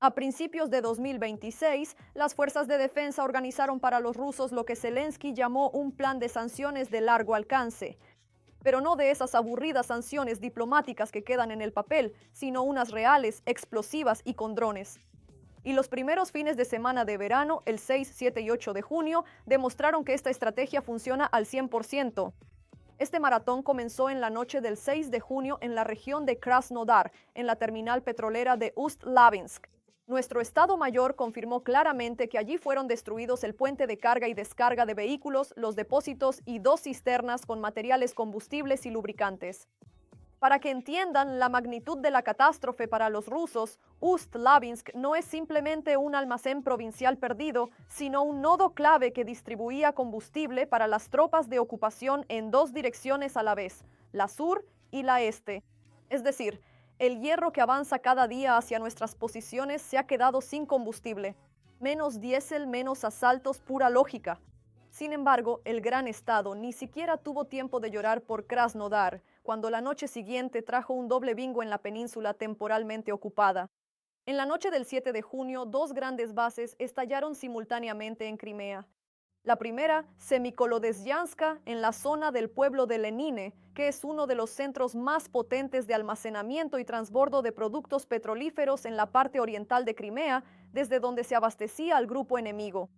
A principios de 2026, las fuerzas de defensa organizaron para los rusos lo que Zelensky llamó un plan de sanciones de largo alcance, pero no de esas aburridas sanciones diplomáticas que quedan en el papel, sino unas reales, explosivas y con drones. Y los primeros fines de semana de verano, el 6, 7 y 8 de junio, demostraron que esta estrategia funciona al 100%. Este maratón comenzó en la noche del 6 de junio en la región de Krasnodar, en la terminal petrolera de Ust-Labinsk. Nuestro Estado Mayor confirmó claramente que allí fueron destruidos el puente de carga y descarga de vehículos, los depósitos y 2 cisternas con materiales combustibles y lubricantes. Para que entiendan la magnitud de la catástrofe para los rusos, Ust-Labinsk no es simplemente un almacén provincial perdido, sino un nodo clave que distribuía combustible para las tropas de ocupación en 2 direcciones a la vez, la sur y la este. Es decir, el hierro que avanza cada día hacia nuestras posiciones se ha quedado sin combustible. Menos diésel, menos asaltos, pura lógica. Sin embargo, el gran estado ni siquiera tuvo tiempo de llorar por Krasnodar, cuando la noche siguiente trajo un doble bingo en la península temporalmente ocupada. En la noche del 7 de junio, 2 grandes bases estallaron simultáneamente en Crimea. La primera, Semikolodeslyanska, en la zona del pueblo de Lenine, que es uno de los centros más potentes de almacenamiento y transbordo de productos petrolíferos en la parte oriental de Crimea, desde donde se abastecía al grupo enemigo.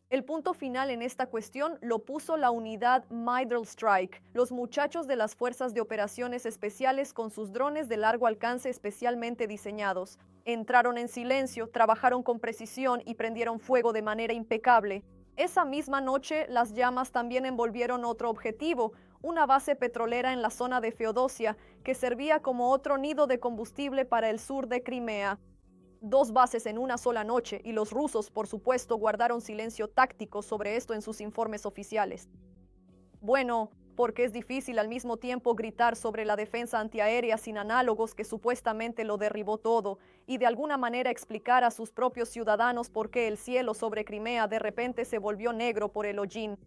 El punto final en esta cuestión lo puso la unidad Middle Strike, los muchachos de las Fuerzas de Operaciones Especiales con sus drones de largo alcance especialmente diseñados. Entraron en silencio, trabajaron con precisión y prendieron fuego de manera impecable. Esa misma noche, las llamas también envolvieron otro objetivo, una base petrolera en la zona de Feodosia, que servía como otro nido de combustible para el sur de Crimea. 2 bases en una sola noche, y los rusos, por supuesto, guardaron silencio táctico sobre esto en sus informes oficiales. Bueno, porque es difícil al mismo tiempo gritar sobre la defensa antiaérea sin análogos que supuestamente lo derribó todo, y de alguna manera explicar a sus propios ciudadanos por qué el cielo sobre Crimea de repente se volvió negro por el hollín.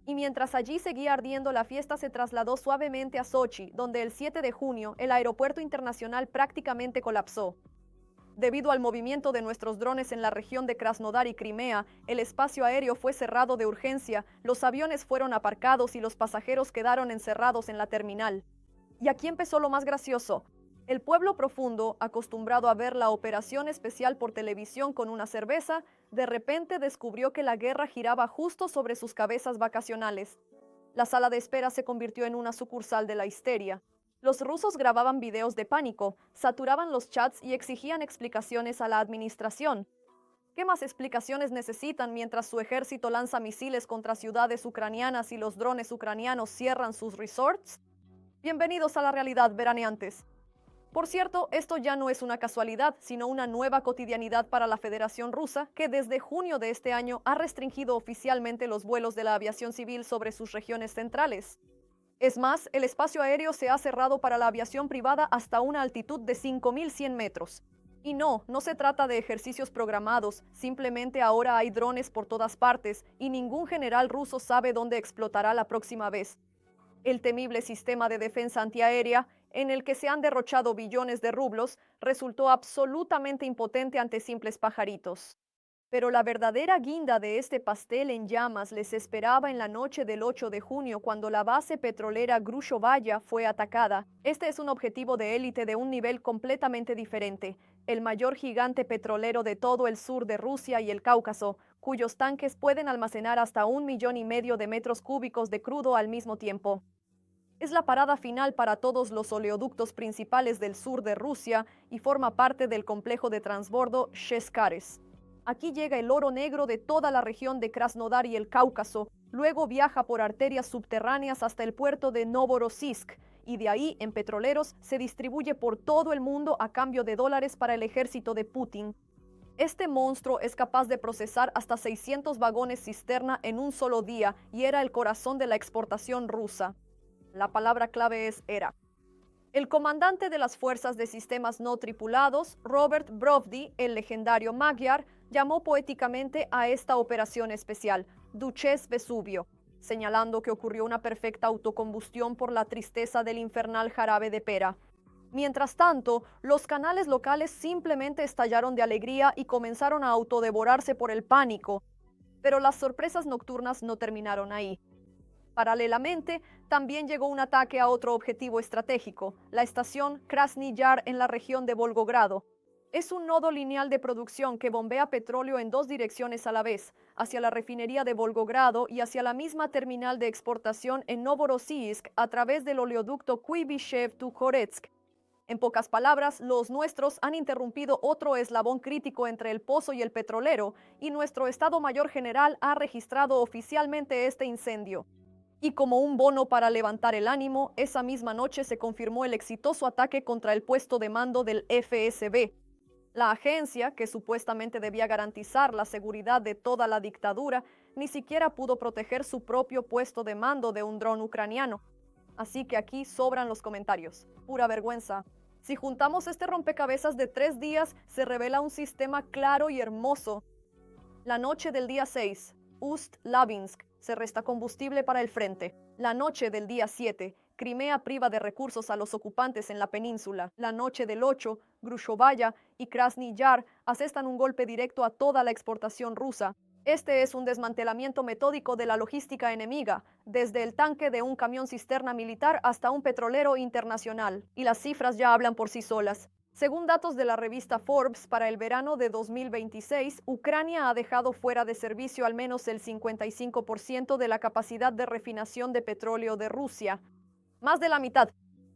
Y mientras allí seguía ardiendo, la fiesta se trasladó suavemente a Sochi, donde el 7 de junio el aeropuerto internacional prácticamente colapsó. Debido al movimiento de nuestros drones en la región de Krasnodar y Crimea, el espacio aéreo fue cerrado de urgencia, los aviones fueron aparcados y los pasajeros quedaron encerrados en la terminal. Y aquí empezó lo más gracioso. El pueblo profundo, acostumbrado a ver la operación especial por televisión con una cerveza, de repente descubrió que la guerra giraba justo sobre sus cabezas vacacionales. La sala de espera se convirtió en una sucursal de la histeria. Los rusos grababan videos de pánico, saturaban los chats y exigían explicaciones a la administración. ¿Qué más explicaciones necesitan mientras su ejército lanza misiles contra ciudades ucranianas y los drones ucranianos cierran sus resorts? Bienvenidos a la realidad, veraneantes. Por cierto, esto ya no es una casualidad, sino una nueva cotidianidad para la Federación Rusa, que desde junio de este año ha restringido oficialmente los vuelos de la aviación civil sobre sus regiones centrales. Es más, el espacio aéreo se ha cerrado para la aviación privada hasta una altitud de 5.100 metros. Y no se trata de ejercicios programados, simplemente ahora hay drones por todas partes y ningún general ruso sabe dónde explotará la próxima vez. El temible sistema de defensa antiaérea, en el que se han derrochado billones de rublos, resultó absolutamente impotente ante simples pajaritos. Pero la verdadera guinda de este pastel en llamas les esperaba en la noche del 8 de junio cuando la base petrolera Gruzhovaya fue atacada. Este es un objetivo de élite de un nivel completamente diferente, el mayor gigante petrolero de todo el sur de Rusia y el Cáucaso, cuyos tanques pueden almacenar hasta 1,5 millones de metros cúbicos de crudo al mismo tiempo. Es la parada final para todos los oleoductos principales del sur de Rusia y forma parte del complejo de transbordo Sheskarez. Aquí llega el oro negro de toda la región de Krasnodar y el Cáucaso, luego viaja por arterias subterráneas hasta el puerto de Novorossiysk, y de ahí, en petroleros, se distribuye por todo el mundo a cambio de dólares para el ejército de Putin. Este monstruo es capaz de procesar hasta 600 vagones cisterna en un solo día y era el corazón de la exportación rusa. La palabra clave es era. El comandante de las fuerzas de sistemas no tripulados, Robert Brovdi, el legendario Magyar, llamó poéticamente a esta operación especial, Duchess Vesubio, señalando que ocurrió una perfecta autocombustión por la tristeza del infernal jarabe de pera. Mientras tanto, los canales locales simplemente estallaron de alegría y comenzaron a autodevorarse por el pánico, pero las sorpresas nocturnas no terminaron ahí. Paralelamente, también llegó un ataque a otro objetivo estratégico, la estación Krasny Yar en la región de Volgogrado. Es un nodo lineal de producción que bombea petróleo en dos direcciones a la vez, hacia la refinería de Volgogrado y hacia la misma terminal de exportación en Novorossiysk a través del oleoducto Kuibyshev-Tukhoretsk. En pocas palabras, los nuestros han interrumpido otro eslabón crítico entre el pozo y el petrolero, y nuestro Estado Mayor General ha registrado oficialmente este incendio. Y como un bono para levantar el ánimo, esa misma noche se confirmó el exitoso ataque contra el puesto de mando del FSB. La agencia, que supuestamente debía garantizar la seguridad de toda la dictadura, ni siquiera pudo proteger su propio puesto de mando de un dron ucraniano. Así que aquí sobran los comentarios. Pura vergüenza. Si juntamos este rompecabezas de 3 días, se revela un sistema claro y hermoso. La noche del día 6, Ust-Labinsk, se resta combustible para el frente. La noche del día 7, Crimea priva de recursos a los ocupantes en la península. La noche del 8, Grushovaya y Krasny Yar asestan un golpe directo a toda la exportación rusa. Este es un desmantelamiento metódico de la logística enemiga, desde el tanque de un camión cisterna militar hasta un petrolero internacional. Y las cifras ya hablan por sí solas. Según datos de la revista Forbes, para el verano de 2026, Ucrania ha dejado fuera de servicio al menos el 55% de la capacidad de refinación de petróleo de Rusia. Más de la mitad.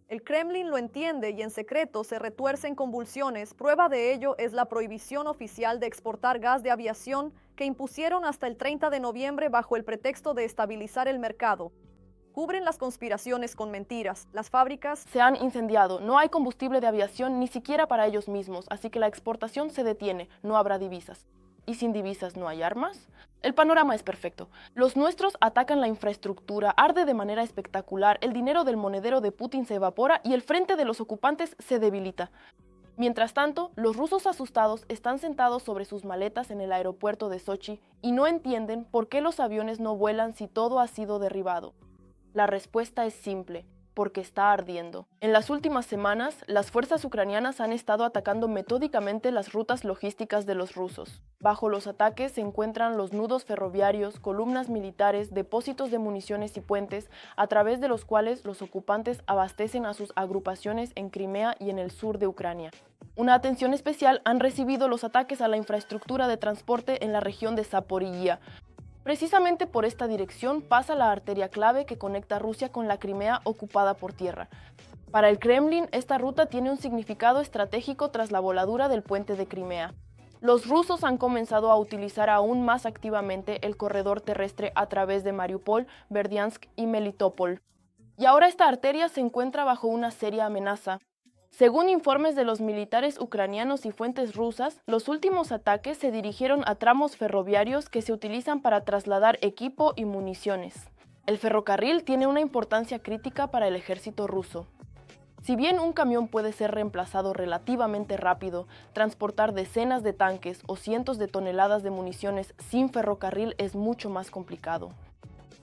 El Kremlin lo entiende y en secreto se retuerce en convulsiones. Prueba de ello es la prohibición oficial de exportar gas de aviación que impusieron hasta el 30 de noviembre bajo el pretexto de estabilizar el mercado. Cubren las conspiraciones con mentiras. Las fábricas se han incendiado, no hay combustible de aviación ni siquiera para ellos mismos, así que la exportación se detiene, no habrá divisas. ¿Y sin divisas no hay armas? El panorama es perfecto. Los nuestros atacan la infraestructura, arde de manera espectacular, el dinero del monedero de Putin se evapora y el frente de los ocupantes se debilita. Mientras tanto, los rusos asustados están sentados sobre sus maletas en el aeropuerto de Sochi y no entienden por qué los aviones no vuelan si todo ha sido derribado. La respuesta es simple, porque está ardiendo. En las últimas semanas, las fuerzas ucranianas han estado atacando metódicamente las rutas logísticas de los rusos. Bajo los ataques se encuentran los nudos ferroviarios, columnas militares, depósitos de municiones y puentes, a través de los cuales los ocupantes abastecen a sus agrupaciones en Crimea y en el sur de Ucrania. Una atención especial han recibido los ataques a la infraestructura de transporte en la región de Zaporiyia. Precisamente por esta dirección pasa la arteria clave que conecta Rusia con la Crimea ocupada por tierra. Para el Kremlin, esta ruta tiene un significado estratégico tras la voladura del puente de Crimea. Los rusos han comenzado a utilizar aún más activamente el corredor terrestre a través de Mariupol, Berdiansk y Melitopol. Y ahora esta arteria se encuentra bajo una seria amenaza. Según informes de los militares ucranianos y fuentes rusas, los últimos ataques se dirigieron a tramos ferroviarios que se utilizan para trasladar equipo y municiones. El ferrocarril tiene una importancia crítica para el ejército ruso. Si bien un camión puede ser reemplazado relativamente rápido, transportar decenas de tanques o cientos de toneladas de municiones sin ferrocarril es mucho más complicado.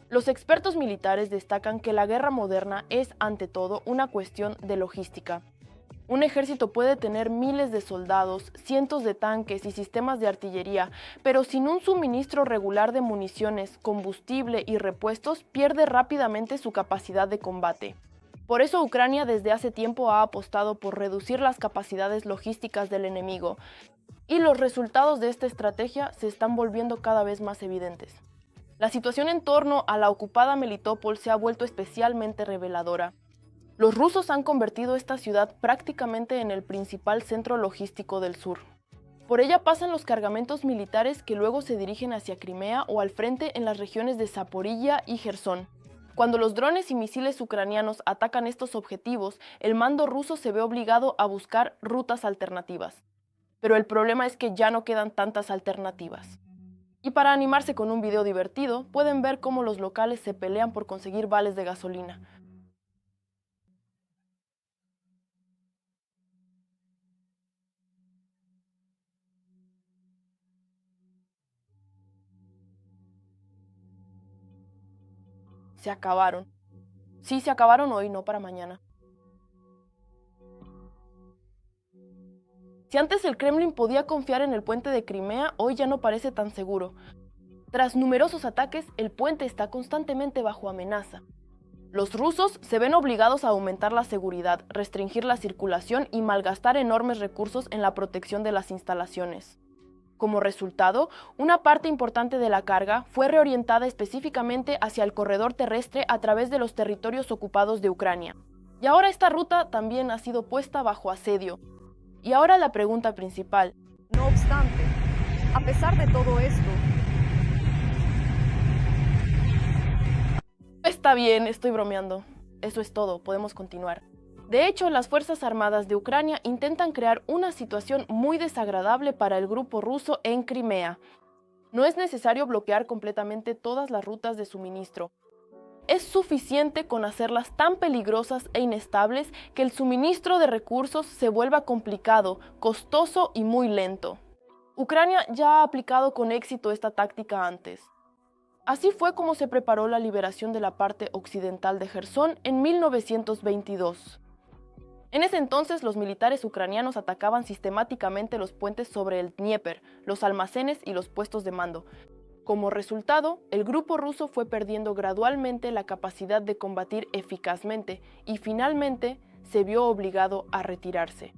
Los expertos militares destacan que la guerra moderna es, ante todo, una cuestión de logística. Un ejército puede tener miles de soldados, cientos de tanques y sistemas de artillería, pero sin un suministro regular de municiones, combustible y repuestos, pierde rápidamente su capacidad de combate. Por eso Ucrania desde hace tiempo ha apostado por reducir las capacidades logísticas del enemigo, y los resultados de esta estrategia se están volviendo cada vez más evidentes. La situación en torno a la ocupada Melitopol se ha vuelto especialmente reveladora. Los rusos han convertido esta ciudad prácticamente en el principal centro logístico del sur. Por ella pasan los cargamentos militares que luego se dirigen hacia Crimea o al frente en las regiones de Zaporiyia y Jersón. Cuando los drones y misiles ucranianos atacan estos objetivos, el mando ruso se ve obligado a buscar rutas alternativas. Pero el problema es que ya no quedan tantas alternativas. Y para animarse con un video divertido, pueden ver cómo los locales se pelean por conseguir vales de gasolina. Se acabaron. Sí, se acabaron hoy, no para mañana. Si antes el Kremlin podía confiar en el puente de Crimea, hoy ya no parece tan seguro. Tras numerosos ataques, el puente está constantemente bajo amenaza. Los rusos se ven obligados a aumentar la seguridad, restringir la circulación y malgastar enormes recursos en la protección de las instalaciones. Como resultado, una parte importante de la carga fue reorientada específicamente hacia el corredor terrestre a través de los territorios ocupados de Ucrania. Y ahora esta ruta también ha sido puesta bajo asedio. Y ahora la pregunta principal. No obstante, a pesar de todo esto, Está bien, estoy bromeando. Eso es todo, podemos continuar. De hecho, las Fuerzas Armadas de Ucrania intentan crear una situación muy desagradable para el grupo ruso en Crimea. No es necesario bloquear completamente todas las rutas de suministro. Es suficiente con hacerlas tan peligrosas e inestables que el suministro de recursos se vuelva complicado, costoso y muy lento. Ucrania ya ha aplicado con éxito esta táctica antes. Así fue como se preparó la liberación de la parte occidental de Jersón en 1922. En ese entonces, los militares ucranianos atacaban sistemáticamente los puentes sobre el Dnieper, los almacenes y los puestos de mando. Como resultado, el grupo ruso fue perdiendo gradualmente la capacidad de combatir eficazmente y finalmente se vio obligado a retirarse.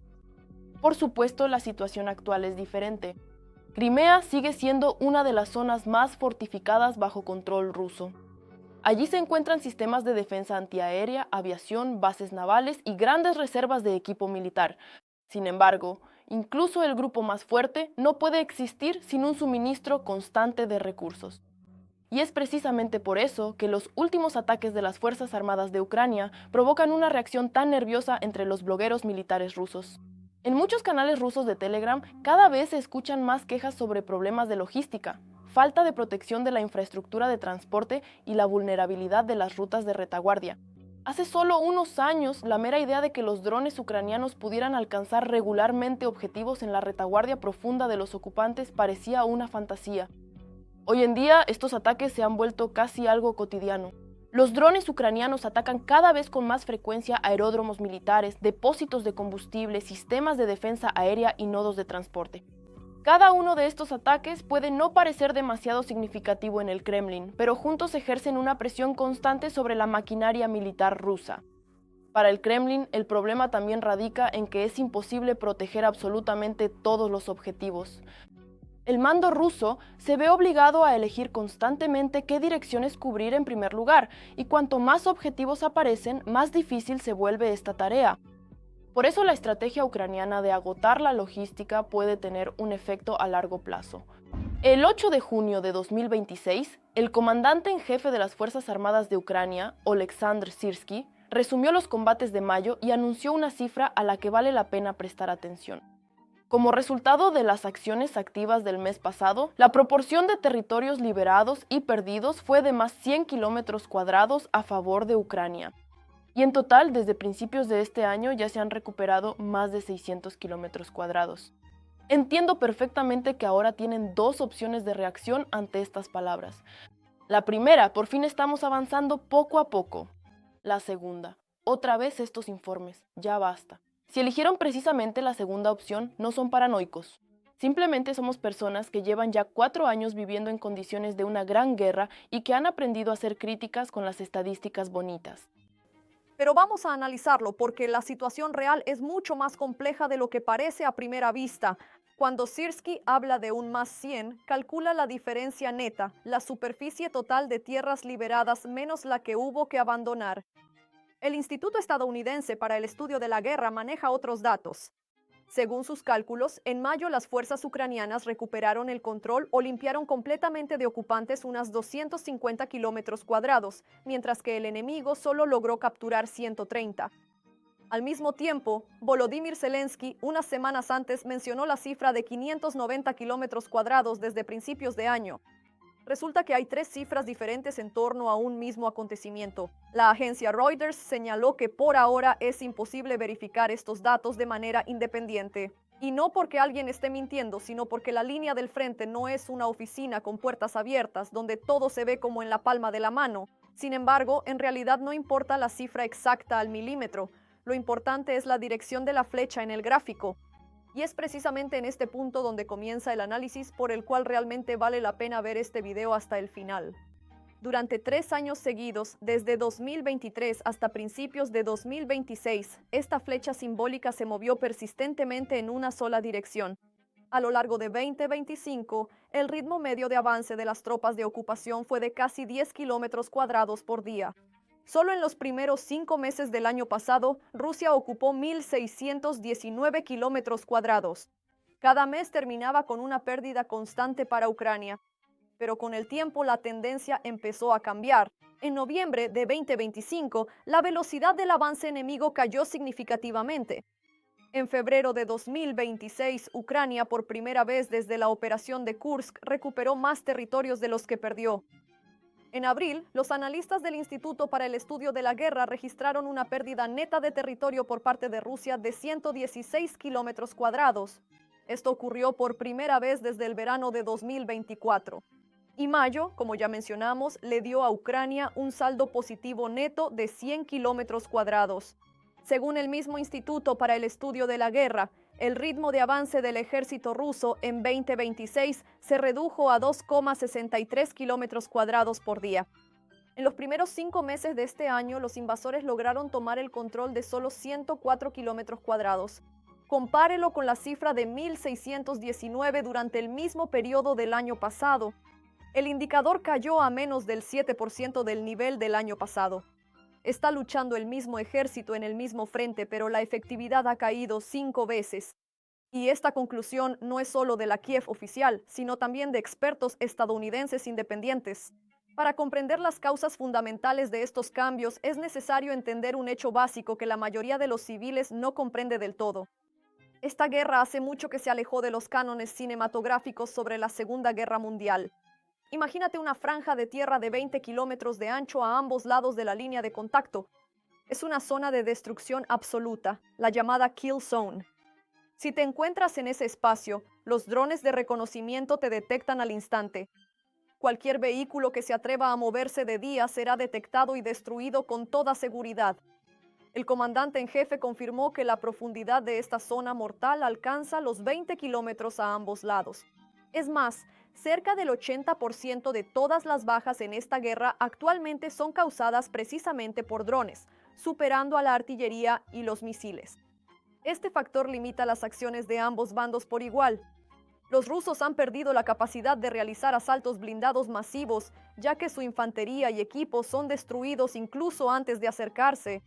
Por supuesto, la situación actual es diferente. Crimea sigue siendo una de las zonas más fortificadas bajo control ruso. Allí se encuentran sistemas de defensa antiaérea, aviación, bases navales y grandes reservas de equipo militar. Sin embargo, incluso el grupo más fuerte no puede existir sin un suministro constante de recursos. Y es precisamente por eso que los últimos ataques de las Fuerzas Armadas de Ucrania provocan una reacción tan nerviosa entre los blogueros militares rusos. En muchos canales rusos de Telegram cada vez se escuchan más quejas sobre problemas de logística, falta de protección de la infraestructura de transporte y la vulnerabilidad de las rutas de retaguardia. Hace solo unos años, la mera idea de que los drones ucranianos pudieran alcanzar regularmente objetivos en la retaguardia profunda de los ocupantes parecía una fantasía. Hoy en día, estos ataques se han vuelto casi algo cotidiano. Los drones ucranianos atacan cada vez con más frecuencia aeródromos militares, depósitos de combustible, sistemas de defensa aérea y nodos de transporte. Cada uno de estos ataques puede no parecer demasiado significativo en el Kremlin, pero juntos ejercen una presión constante sobre la maquinaria militar rusa. Para el Kremlin, el problema también radica en que es imposible proteger absolutamente todos los objetivos. El mando ruso se ve obligado a elegir constantemente qué direcciones cubrir en primer lugar, y cuanto más objetivos aparecen, más difícil se vuelve esta tarea. Por eso la estrategia ucraniana de agotar la logística puede tener un efecto a largo plazo. El 8 de junio de 2026, el comandante en jefe de las Fuerzas Armadas de Ucrania, Oleksandr Syrskyi, resumió los combates de mayo y anunció una cifra a la que vale la pena prestar atención. Como resultado de las acciones activas del mes pasado, la proporción de territorios liberados y perdidos fue de más 100 kilómetros cuadrados a favor de Ucrania. Y en total, desde principios de este año ya se han recuperado más de 600 kilómetros cuadrados. Entiendo perfectamente que ahora tienen dos opciones de reacción ante estas palabras. La primera, por fin estamos avanzando poco a poco. La segunda, otra vez estos informes, ya basta. Si eligieron precisamente la segunda opción, no son paranoicos. Simplemente somos personas que llevan ya 4 años viviendo en condiciones de una gran guerra y que han aprendido a ser críticas con las estadísticas bonitas. pero vamos a analizarlo porque la situación real es mucho más compleja de lo que parece a primera vista. Cuando Syrskyi habla de un más 100, calcula la diferencia neta, la superficie total de tierras liberadas menos la que hubo que abandonar. El Instituto Estadounidense para el Estudio de la Guerra maneja otros datos. Según sus cálculos, en mayo las fuerzas ucranianas recuperaron el control o limpiaron completamente de ocupantes unas 250 kilómetros cuadrados, mientras que el enemigo solo logró capturar 130. Al mismo tiempo, Volodymyr Zelensky, unas semanas antes, mencionó la cifra de 590 kilómetros cuadrados desde principios de año. Resulta que hay 3 cifras diferentes en torno a un mismo acontecimiento. La agencia Reuters señaló que por ahora es imposible verificar estos datos de manera independiente. Y no porque alguien esté mintiendo, sino porque la línea del frente no es una oficina con puertas abiertas donde todo se ve como en la palma de la mano. Sin embargo, en realidad no importa la cifra exacta al milímetro. Lo importante es la dirección de la flecha en el gráfico. Y es precisamente en este punto donde comienza el análisis por el cual realmente vale la pena ver este video hasta el final. Durante 3 años seguidos, desde 2023 hasta principios de 2026, esta flecha simbólica se movió persistentemente en una sola dirección. A lo largo de 2025, el ritmo medio de avance de las tropas de ocupación fue de casi 10 kilómetros cuadrados por día. Solo en los primeros 5 meses del año pasado, Rusia ocupó 1.619 kilómetros cuadrados. Cada mes terminaba con una pérdida constante para Ucrania. Pero con el tiempo la tendencia empezó a cambiar. En noviembre de 2025, la velocidad del avance enemigo cayó significativamente. En febrero de 2026, Ucrania, por primera vez desde la operación de Kursk, recuperó más territorios de los que perdió. En abril, los analistas del Instituto para el Estudio de la Guerra registraron una pérdida neta de territorio por parte de Rusia de 116 kilómetros cuadrados. Esto ocurrió por primera vez desde el verano de 2024. Y mayo, como ya mencionamos, le dio a Ucrania un saldo positivo neto de 100 kilómetros cuadrados. Según el mismo Instituto para el Estudio de la Guerra, el ritmo de avance del ejército ruso en 2026 se redujo a 2,63 kilómetros cuadrados por día. En los primeros 5 meses de este año, los invasores lograron tomar el control de solo 104 kilómetros cuadrados. Compárelo con la cifra de 1.619 durante el mismo periodo del año pasado. El indicador cayó a menos del 7% del nivel del año pasado. Está luchando el mismo ejército en el mismo frente, pero la efectividad ha caído 5 veces. Y esta conclusión no es solo de la Kiev oficial, sino también de expertos estadounidenses independientes. Para comprender las causas fundamentales de estos cambios, es necesario entender un hecho básico que la mayoría de los civiles no comprende del todo. Esta guerra hace mucho que se alejó de los cánones cinematográficos sobre la Segunda Guerra Mundial. Imagínate una franja de tierra de 20 kilómetros de ancho a ambos lados de la línea de contacto. Es una zona de destrucción absoluta, la llamada Kill Zone. Si te encuentras en ese espacio, los drones de reconocimiento te detectan al instante. Cualquier vehículo que se atreva a moverse de día será detectado y destruido con toda seguridad. El comandante en jefe confirmó que la profundidad de esta zona mortal alcanza los 20 kilómetros a ambos lados. Es más, cerca del 80% de todas las bajas en esta guerra actualmente son causadas precisamente por drones, superando a la artillería y los misiles. Este factor limita las acciones de ambos bandos por igual. Los rusos han perdido la capacidad de realizar asaltos blindados masivos, ya que su infantería y equipos son destruidos incluso antes de acercarse.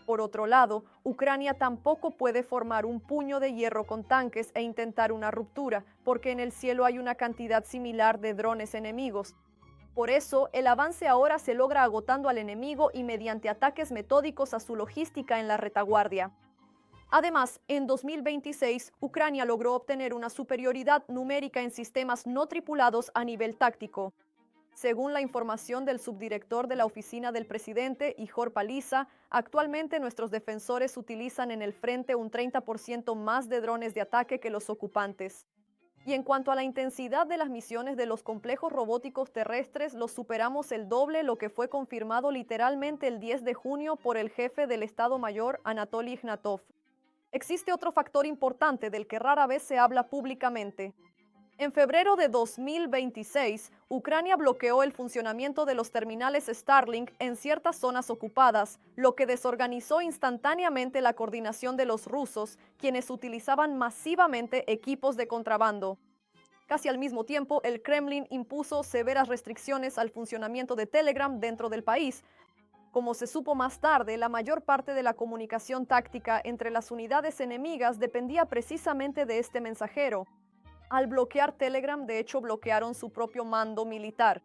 Por otro lado, Ucrania tampoco puede formar un puño de hierro con tanques e intentar una ruptura, porque en el cielo hay una cantidad similar de drones enemigos. Por eso, el avance ahora se logra agotando al enemigo y mediante ataques metódicos a su logística en la retaguardia. Además, en 2026, Ucrania logró obtener una superioridad numérica en sistemas no tripulados a nivel táctico. Según la información del subdirector de la oficina del presidente, Ihor Paliza, actualmente nuestros defensores utilizan en el frente un 30% más de drones de ataque que los ocupantes. Y en cuanto a la intensidad de las misiones de los complejos robóticos terrestres, los superamos el doble, lo que fue confirmado literalmente el 10 de junio por el jefe del Estado Mayor, Anatoly Ignatov. Existe otro factor importante del que rara vez se habla públicamente. En febrero de 2026, Ucrania bloqueó el funcionamiento de los terminales Starlink en ciertas zonas ocupadas, lo que desorganizó instantáneamente la coordinación de los rusos, quienes utilizaban masivamente equipos de contrabando. Casi al mismo tiempo, el Kremlin impuso severas restricciones al funcionamiento de Telegram dentro del país. Como se supo más tarde, la mayor parte de la comunicación táctica entre las unidades enemigas dependía precisamente de este mensajero. Al bloquear Telegram, de hecho, bloquearon su propio mando militar.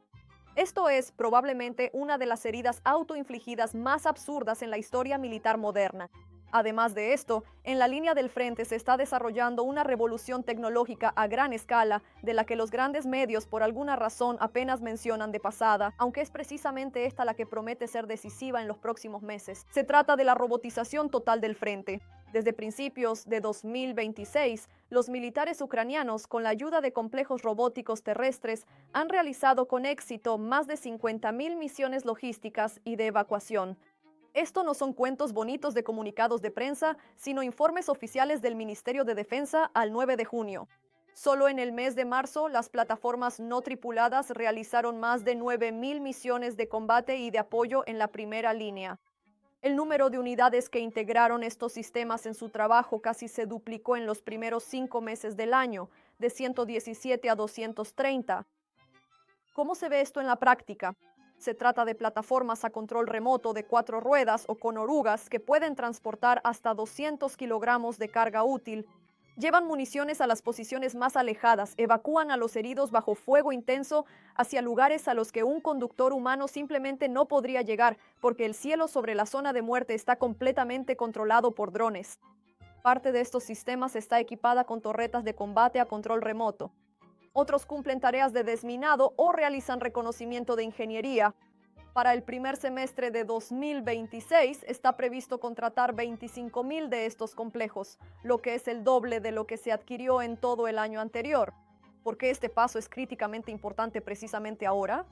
Esto es probablemente una de las heridas autoinfligidas más absurdas en la historia militar moderna. Además de esto, en la línea del frente se está desarrollando una revolución tecnológica a gran escala, de la que los grandes medios por alguna razón apenas mencionan de pasada, aunque es precisamente esta la que promete ser decisiva en los próximos meses. Se trata de la robotización total del frente. Desde principios de 2026, los militares ucranianos, con la ayuda de complejos robóticos terrestres, han realizado con éxito más de 50.000 misiones logísticas y de evacuación. Esto no son cuentos bonitos de comunicados de prensa, sino informes oficiales del Ministerio de Defensa al 9 de junio. Solo en el mes de marzo, las plataformas no tripuladas realizaron más de 9.000 misiones de combate y de apoyo en la primera línea. El número de unidades que integraron estos sistemas en su trabajo casi se duplicó en los primeros 5 meses del año, de 117 a 230. ¿Cómo se ve esto en la práctica? Se trata de plataformas a control remoto de 4 ruedas o con orugas que pueden transportar hasta 200 kilogramos de carga útil. Llevan municiones a las posiciones más alejadas, evacúan a los heridos bajo fuego intenso hacia lugares a los que un conductor humano simplemente no podría llegar, porque el cielo sobre la zona de muerte está completamente controlado por drones. Parte de estos sistemas está equipada con torretas de combate a control remoto. Otros cumplen tareas de desminado o realizan reconocimiento de ingeniería. Para el primer semestre de 2026 está previsto contratar 25.000 de estos complejos, lo que es el doble de lo que se adquirió en todo el año anterior. ¿Por qué este paso es críticamente importante precisamente ahora?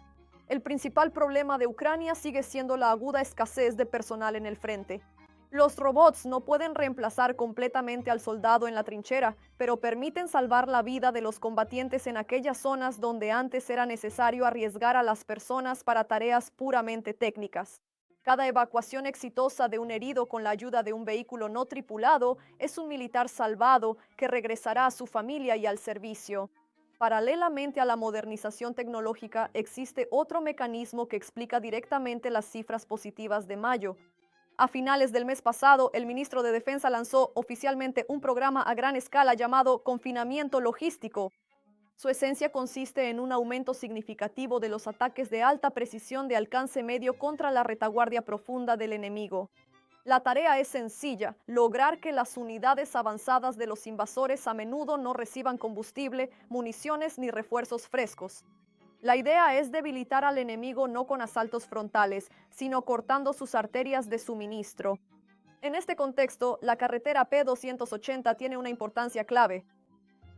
El principal problema de Ucrania sigue siendo la aguda escasez de personal en el frente. Los robots no pueden reemplazar completamente al soldado en la trinchera, pero permiten salvar la vida de los combatientes en aquellas zonas donde antes era necesario arriesgar a las personas para tareas puramente técnicas. Cada evacuación exitosa de un herido con la ayuda de un vehículo no tripulado es un militar salvado que regresará a su familia y al servicio. Paralelamente a la modernización tecnológica, existe otro mecanismo que explica directamente las cifras positivas de mayo. A finales del mes pasado, el ministro de Defensa lanzó oficialmente un programa a gran escala llamado confinamiento logístico. Su esencia consiste en un aumento significativo de los ataques de alta precisión de alcance medio contra la retaguardia profunda del enemigo. La tarea es sencilla: lograr que las unidades avanzadas de los invasores a menudo no reciban combustible, municiones ni refuerzos frescos. La idea es debilitar al enemigo no con asaltos frontales, sino cortando sus arterias de suministro. En este contexto, la carretera P280 tiene una importancia clave.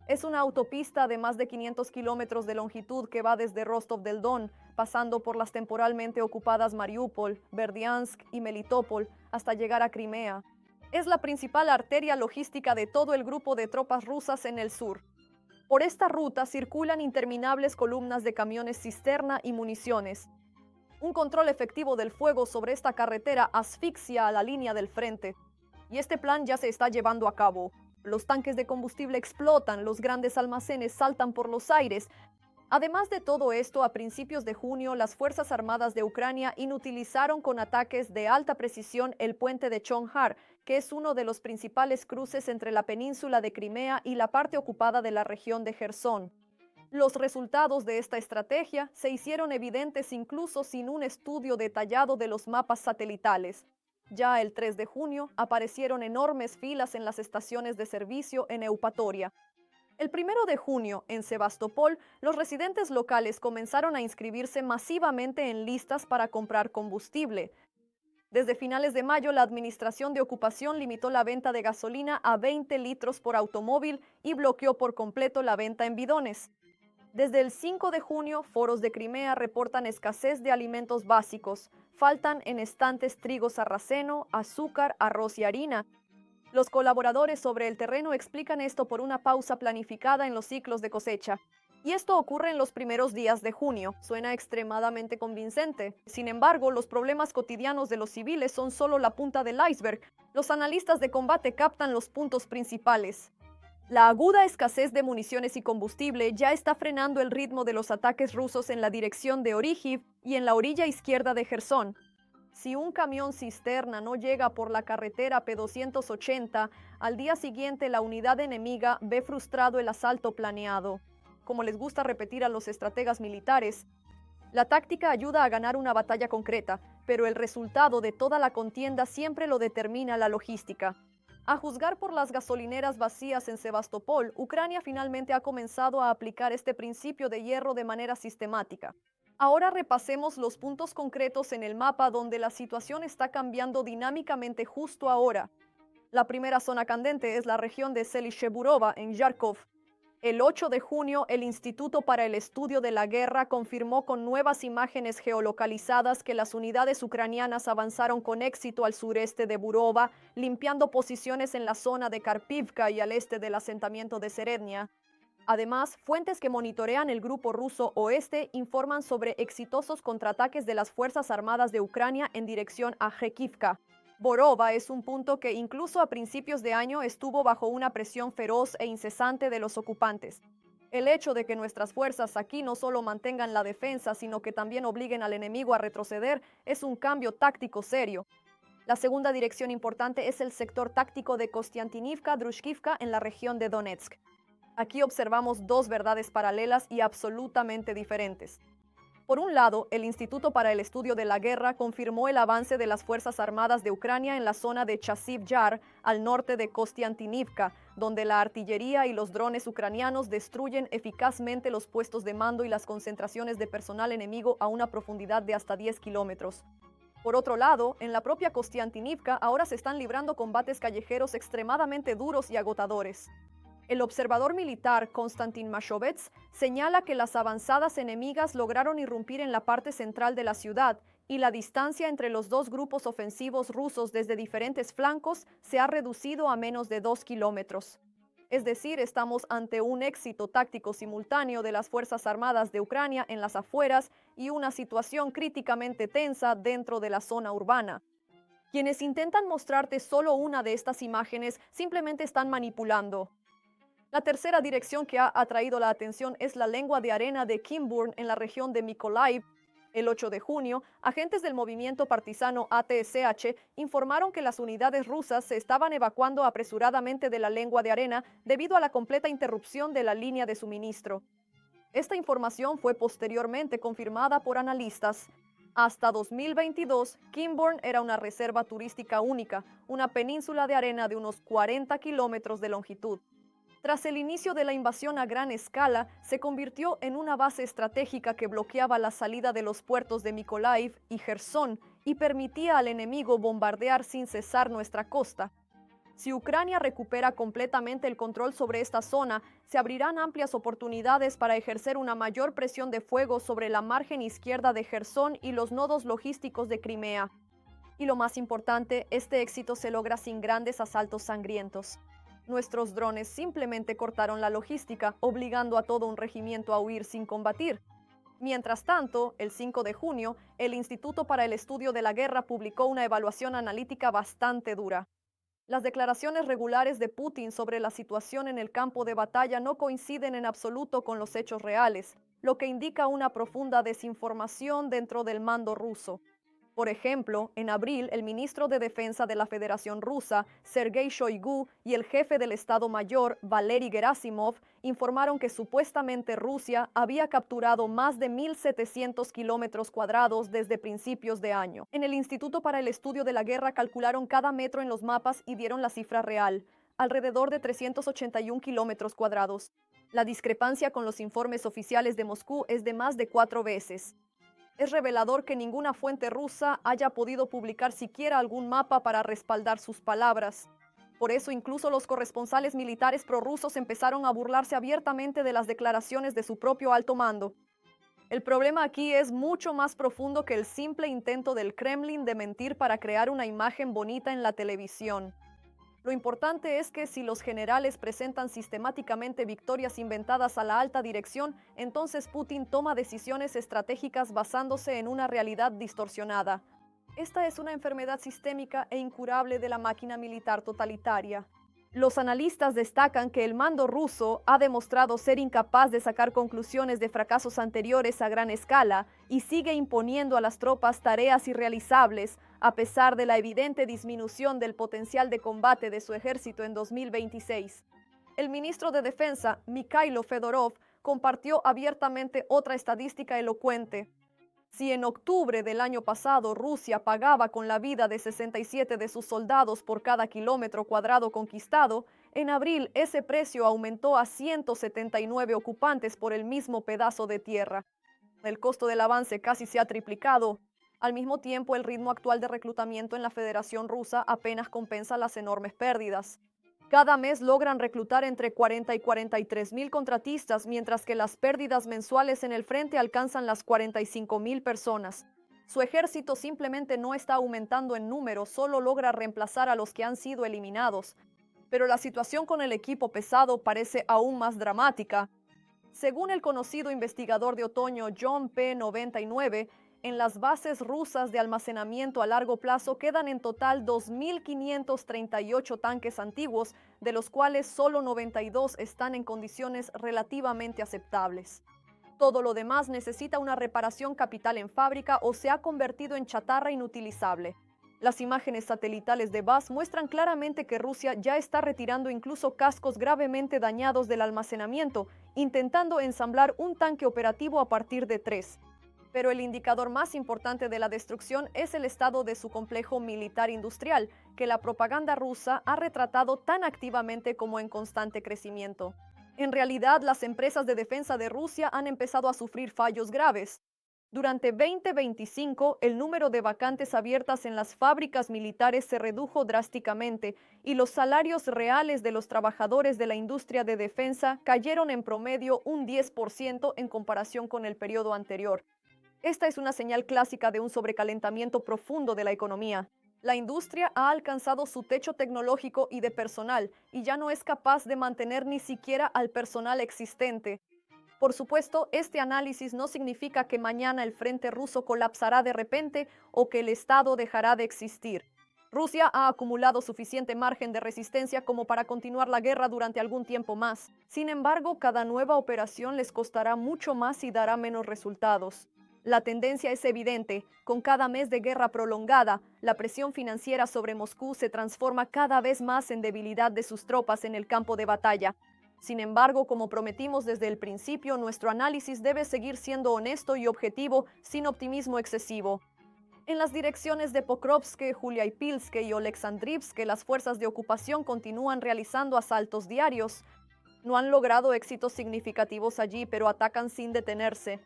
Es una autopista de más de 500 kilómetros de longitud que va desde Rostov del Don, pasando por las temporalmente ocupadas Mariupol, Berdiansk y Melitopol, hasta llegar a Crimea. Es la principal arteria logística de todo el grupo de tropas rusas en el sur. Por esta ruta circulan interminables columnas de camiones cisterna y municiones. Un control efectivo del fuego sobre esta carretera asfixia a la línea del frente. Y este plan ya se está llevando a cabo. Los tanques de combustible explotan, los grandes almacenes saltan por los aires. Además de todo esto, a principios de junio, las Fuerzas Armadas de Ucrania inutilizaron con ataques de alta precisión el puente de Chonhar, que es uno de los principales cruces entre la península de Crimea y la parte ocupada de la región de Jersón. Los resultados de esta estrategia se hicieron evidentes incluso sin un estudio detallado de los mapas satelitales. Ya el 3 de junio aparecieron enormes filas en las estaciones de servicio en Eupatoria. El 1 de junio, en Sebastopol, los residentes locales comenzaron a inscribirse masivamente en listas para comprar combustible. Desde finales de mayo, la Administración de Ocupación limitó la venta de gasolina a 20 litros por automóvil y bloqueó por completo la venta en bidones. Desde el 5 de junio, foros de Crimea reportan escasez de alimentos básicos. Faltan en estantes trigo sarraceno, azúcar, arroz y harina. Los colaboradores sobre el terreno explican esto por una pausa planificada en los ciclos de cosecha. Y esto ocurre en los primeros días de junio. Suena extremadamente convincente. Sin embargo, los problemas cotidianos de los civiles son solo la punta del iceberg. Los analistas de combate captan los puntos principales. La aguda escasez de municiones y combustible ya está frenando el ritmo de los ataques rusos en la dirección de Orihiv y en la orilla izquierda de Jersón. Si un camión cisterna no llega por la carretera P280, al día siguiente la unidad enemiga ve frustrado el asalto planeado. Como les gusta repetir a los estrategas militares, la táctica ayuda a ganar una batalla concreta, pero el resultado de toda la contienda siempre lo determina la logística. A juzgar por las gasolineras vacías en Sebastopol, Ucrania finalmente ha comenzado a aplicar este principio de hierro de manera sistemática. Ahora repasemos los puntos concretos en el mapa donde la situación está cambiando dinámicamente justo ahora. La primera zona candente es la región de Selicheburova en Yarkov. El 8 de junio, el Instituto para el Estudio de la Guerra confirmó con nuevas imágenes geolocalizadas que las unidades ucranianas avanzaron con éxito al sureste de Burova, limpiando posiciones en la zona de Karpivka y al este del asentamiento de Serednia. Además, fuentes que monitorean el grupo ruso Oeste informan sobre exitosos contraataques de las Fuerzas Armadas de Ucrania en dirección a Jekivka. Borova es un punto que incluso a principios de año estuvo bajo una presión feroz e incesante de los ocupantes. El hecho de que nuestras fuerzas aquí no solo mantengan la defensa, sino que también obliguen al enemigo a retroceder, es un cambio táctico serio. La segunda dirección importante es el sector táctico de Kostiantynivka-Drushkivka en la región de Donetsk. Aquí observamos dos verdades paralelas y absolutamente diferentes. Por un lado, el Instituto para el Estudio de la Guerra confirmó el avance de las Fuerzas Armadas de Ucrania en la zona de Chasiv Yar, al norte de Kostiantynivka, donde la artillería y los drones ucranianos destruyen eficazmente los puestos de mando y las concentraciones de personal enemigo a una profundidad de hasta 10 kilómetros. Por otro lado, en la propia Kostiantynivka ahora se están librando combates callejeros extremadamente duros y agotadores. El observador militar Konstantin Mashovets señala que las avanzadas enemigas lograron irrumpir en la parte central de la ciudad y la distancia entre los dos grupos ofensivos rusos desde diferentes flancos se ha reducido a menos de 2 kilómetros. Es decir, estamos ante un éxito táctico simultáneo de las Fuerzas Armadas de Ucrania en las afueras y una situación críticamente tensa dentro de la zona urbana. Quienes intentan mostrarte solo una de estas imágenes simplemente están manipulando. La tercera dirección que ha atraído la atención es la lengua de arena de Kimburn en la región de Mykolaiv. El 8 de junio, agentes del movimiento partisano ATSH informaron que las unidades rusas se estaban evacuando apresuradamente de la lengua de arena debido a la completa interrupción de la línea de suministro. Esta información fue posteriormente confirmada por analistas. Hasta 2022, Kimburn era una reserva turística única, una península de arena de unos 40 kilómetros de longitud. Tras el inicio de la invasión a gran escala, se convirtió en una base estratégica que bloqueaba la salida de los puertos de Mykolaiv y Jersón y permitía al enemigo bombardear sin cesar nuestra costa. Si Ucrania recupera completamente el control sobre esta zona, se abrirán amplias oportunidades para ejercer una mayor presión de fuego sobre la margen izquierda de Jersón y los nodos logísticos de Crimea. Y lo más importante, este éxito se logra sin grandes asaltos sangrientos. Nuestros drones simplemente cortaron la logística, obligando a todo un regimiento a huir sin combatir. Mientras tanto, el 5 de junio, el Instituto para el Estudio de la Guerra publicó una evaluación analítica bastante dura. Las declaraciones regulares de Putin sobre la situación en el campo de batalla no coinciden en absoluto con los hechos reales, lo que indica una profunda desinformación dentro del mando ruso. Por ejemplo, en abril, el ministro de Defensa de la Federación Rusa, Sergei Shoigu, y el jefe del Estado Mayor, Valery Gerasimov, informaron que supuestamente Rusia había capturado más de 1.700 kilómetros cuadrados desde principios de año. En el Instituto para el Estudio de la Guerra calcularon cada metro en los mapas y dieron la cifra real, alrededor de 381 kilómetros cuadrados. La discrepancia con los informes oficiales de Moscú es de más de 4 veces. Es revelador que ninguna fuente rusa haya podido publicar siquiera algún mapa para respaldar sus palabras. Por eso incluso los corresponsales militares prorrusos empezaron a burlarse abiertamente de las declaraciones de su propio alto mando. El problema aquí es mucho más profundo que el simple intento del Kremlin de mentir para crear una imagen bonita en la televisión. Lo importante es que si los generales presentan sistemáticamente victorias inventadas a la alta dirección, entonces Putin toma decisiones estratégicas basándose en una realidad distorsionada. Esta es una enfermedad sistémica e incurable de la máquina militar totalitaria. Los analistas destacan que el mando ruso ha demostrado ser incapaz de sacar conclusiones de fracasos anteriores a gran escala y sigue imponiendo a las tropas tareas irrealizables, a pesar de la evidente disminución del potencial de combate de su ejército en 2026. El ministro de Defensa, Mikhailo Fedorov, compartió abiertamente otra estadística elocuente. Si en octubre del año pasado Rusia pagaba con la vida de 67 de sus soldados por cada kilómetro cuadrado conquistado, en abril ese precio aumentó a 179 ocupantes por el mismo pedazo de tierra. El costo del avance casi se ha triplicado. Al mismo tiempo, el ritmo actual de reclutamiento en la Federación Rusa apenas compensa las enormes pérdidas. Cada mes logran reclutar entre 40 y 43.000 contratistas, mientras que las pérdidas mensuales en el frente alcanzan las 45.000 personas. Su ejército simplemente no está aumentando en número, solo logra reemplazar a los que han sido eliminados. Pero la situación con el equipo pesado parece aún más dramática. Según el conocido investigador de otoño John P. 99, en las bases rusas de almacenamiento a largo plazo quedan en total 2.538 tanques antiguos, de los cuales solo 92 están en condiciones relativamente aceptables. Todo lo demás necesita una reparación capital en fábrica o se ha convertido en chatarra inutilizable. Las imágenes satelitales de BAS muestran claramente que Rusia ya está retirando incluso cascos gravemente dañados del almacenamiento, intentando ensamblar un tanque operativo a partir de 3. Pero el indicador más importante de la destrucción es el estado de su complejo militar industrial, que la propaganda rusa ha retratado tan activamente como en constante crecimiento. En realidad, las empresas de defensa de Rusia han empezado a sufrir fallos graves. Durante 2025, el número de vacantes abiertas en las fábricas militares se redujo drásticamente y los salarios reales de los trabajadores de la industria de defensa cayeron en promedio un 10% en comparación con el periodo anterior. Esta es una señal clásica de un sobrecalentamiento profundo de la economía. La industria ha alcanzado su techo tecnológico y de personal y ya no es capaz de mantener ni siquiera al personal existente. Por supuesto, este análisis no significa que mañana el frente ruso colapsará de repente o que el Estado dejará de existir. Rusia ha acumulado suficiente margen de resistencia como para continuar la guerra durante algún tiempo más. Sin embargo, cada nueva operación les costará mucho más y dará menos resultados. La tendencia es evidente. Con cada mes de guerra prolongada, la presión financiera sobre Moscú se transforma cada vez más en debilidad de sus tropas en el campo de batalla. Sin embargo, como prometimos desde el principio, nuestro análisis debe seguir siendo honesto y objetivo, sin optimismo excesivo. En las direcciones de Pokrovsk, Juliápilsk y Oleksandrivsk, las fuerzas de ocupación continúan realizando asaltos diarios. No han logrado éxitos significativos allí, pero atacan sin detenerse.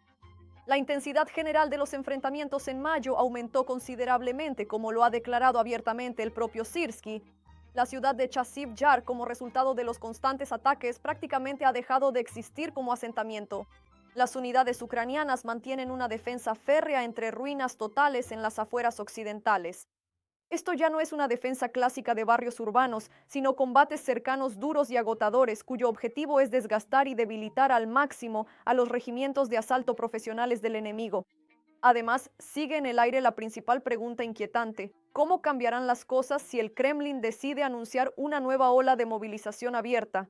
La intensidad general de los enfrentamientos en mayo aumentó considerablemente, como lo ha declarado abiertamente el propio Sirski. La ciudad de Chasiv Yar, como resultado de los constantes ataques, prácticamente ha dejado de existir como asentamiento. Las unidades ucranianas mantienen una defensa férrea entre ruinas totales en las afueras occidentales. Esto ya no es una defensa clásica de barrios urbanos, sino combates cercanos duros y agotadores, cuyo objetivo es desgastar y debilitar al máximo a los regimientos de asalto profesionales del enemigo. Además, sigue en el aire la principal pregunta inquietante: ¿cómo cambiarán las cosas si el Kremlin decide anunciar una nueva ola de movilización abierta?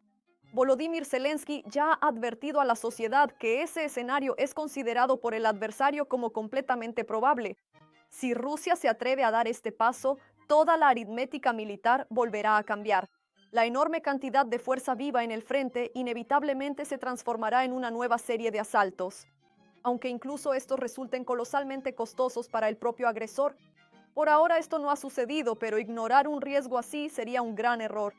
Volodymyr Zelensky ya ha advertido a la sociedad que ese escenario es considerado por el adversario como completamente probable. Si Rusia se atreve a dar este paso, toda la aritmética militar volverá a cambiar. La enorme cantidad de fuerza viva en el frente inevitablemente se transformará en una nueva serie de asaltos. Aunque incluso estos resulten colosalmente costosos para el propio agresor. Por ahora esto no ha sucedido, pero ignorar un riesgo así sería un gran error.